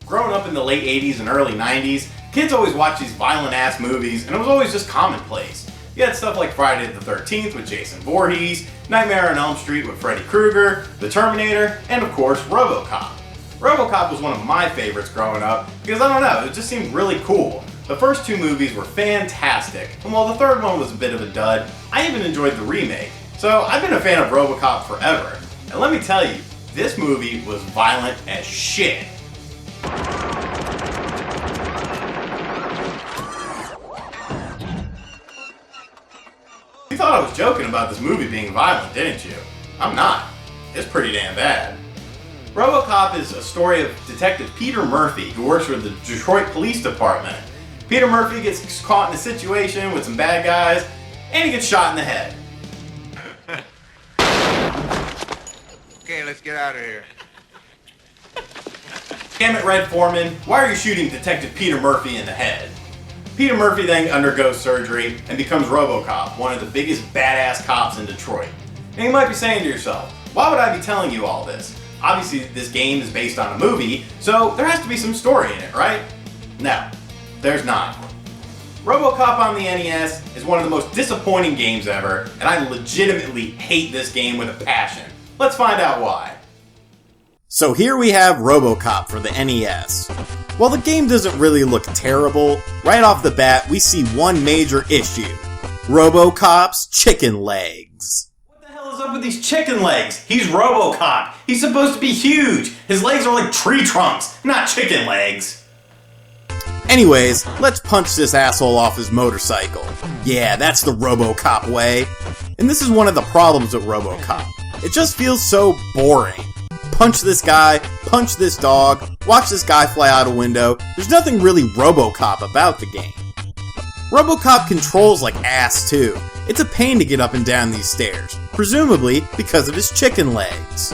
Growing up in the late 80s and early 90s, kids always watched these violent-ass movies, and it was always just commonplace. You had stuff like Friday the 13th with Jason Voorhees, Nightmare on Elm Street with Freddy Krueger, The Terminator, and of course, RoboCop. RoboCop was one of my favorites growing up because, I don't know, it just seemed really cool. The first two movies were fantastic, and while the third one was a bit of a dud, I even enjoyed the remake. So I've been a fan of RoboCop forever, and let me tell you, this movie was violent as shit. You thought I was joking about this movie being violent, didn't you? I'm not. It's pretty damn bad. RoboCop is a story of Detective Peter Murphy, who works for the Detroit Police Department. Peter Murphy gets caught in a situation with some bad guys, and he gets shot in the head. Okay, let's get out of here. Damn it, Red Foreman, why are you shooting Detective Peter Murphy in the head? Peter Murphy then undergoes surgery and becomes RoboCop, one of the biggest badass cops in Detroit. And you might be saying to yourself, why would I be telling you all this? Obviously this game is based on a movie, so there has to be some story in it, right? No, there's not. RoboCop on the NES is one of the most disappointing games ever, and I legitimately hate this game with a passion. Let's find out why. So here we have RoboCop for the NES. While the game doesn't really look terrible, right off the bat we see one major issue. RoboCop's chicken legs. What the hell is up with these chicken legs? He's RoboCop. He's supposed to be huge. His legs are like tree trunks, not chicken legs. Anyways, let's punch this asshole off his motorcycle. Yeah, that's the RoboCop way. And this is one of the problems with RoboCop. It just feels so boring. Punch this guy, punch this dog, watch this guy fly out a window. There's nothing really RoboCop about the game. RoboCop controls like ass too. It's a pain to get up and down these stairs, presumably because of his chicken legs.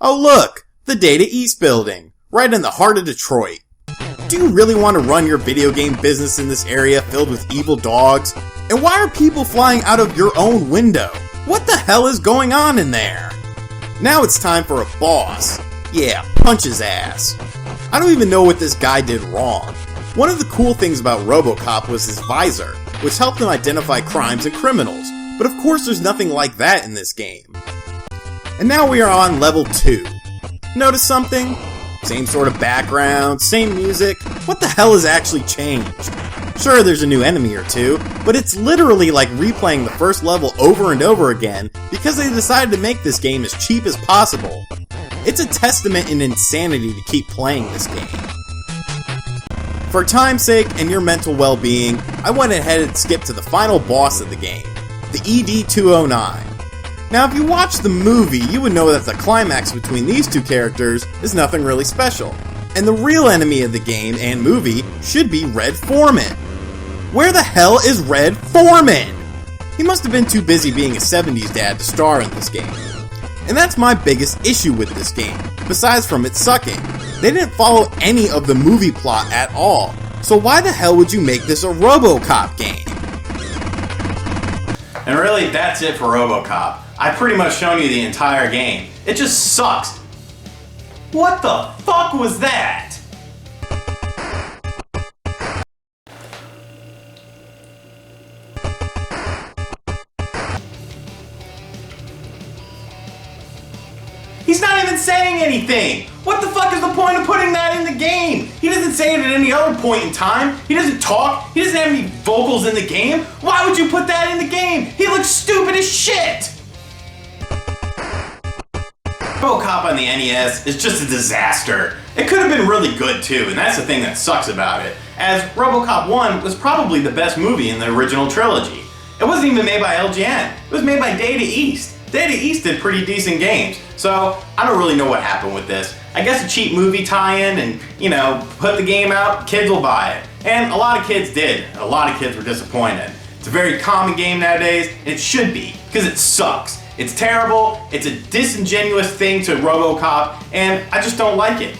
Oh look, the Data East building, right in the heart of Detroit. Do you really want to run your video game business in this area filled with evil dogs? And why are people flying out of your own window? What the hell is going on in there? Now it's time for a boss. Yeah, punch his ass. I don't even know what this guy did wrong. One of the cool things about RoboCop was his visor, which helped him identify crimes and criminals. But of course there's nothing like that in this game. And now we are on level 2. Notice something? Same sort of background, same music. What the hell has actually changed? Sure, there's a new enemy or two, but it's literally like replaying the first level over and over again because they decided to make this game as cheap as possible. It's a testament in insanity to keep playing this game. For time's sake and your mental well-being, I went ahead and skipped to the final boss of the game, the ED-209. Now if you watch the movie, you would know that the climax between these two characters is nothing really special. And the real enemy of the game and movie should be Red Foreman. Where the hell is Red Foreman? He must have been too busy being a 70s dad to star in this game. And that's my biggest issue with this game, besides from it sucking. They didn't follow any of the movie plot at all. So why the hell would you make this a RoboCop game? And really, that's it for RoboCop. I've pretty much shown you the entire game. It just sucks. What the fuck was that? He's not even saying anything! What the fuck is the point of putting that in the game? He doesn't say it at any other point in time. He doesn't talk. He doesn't have any vocals in the game. Why would you put that in the game? He looks stupid as shit! RoboCop on the NES is just a disaster. It could have been really good too, and that's the thing that sucks about it, as RoboCop 1 was probably the best movie in the original trilogy. It wasn't even made by LGN, it was made by Data East. Data East did pretty decent games, so I don't really know what happened with this. I guess a cheap movie tie-in and, you know, put the game out, kids will buy it. And a lot of kids did. A lot of kids were disappointed. It's a very common game nowadays, and it should be, because it sucks. It's terrible, it's a disingenuous thing to RoboCop, and I just don't like it.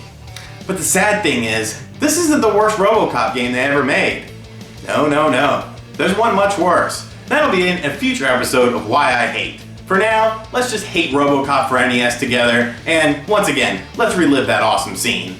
But the sad thing is, this isn't the worst RoboCop game they ever made. No, no, no. There's one much worse. That'll be in a future episode of Why I Hate. For now, let's just hate RoboCop for NES together, and once again, let's relive that awesome scene.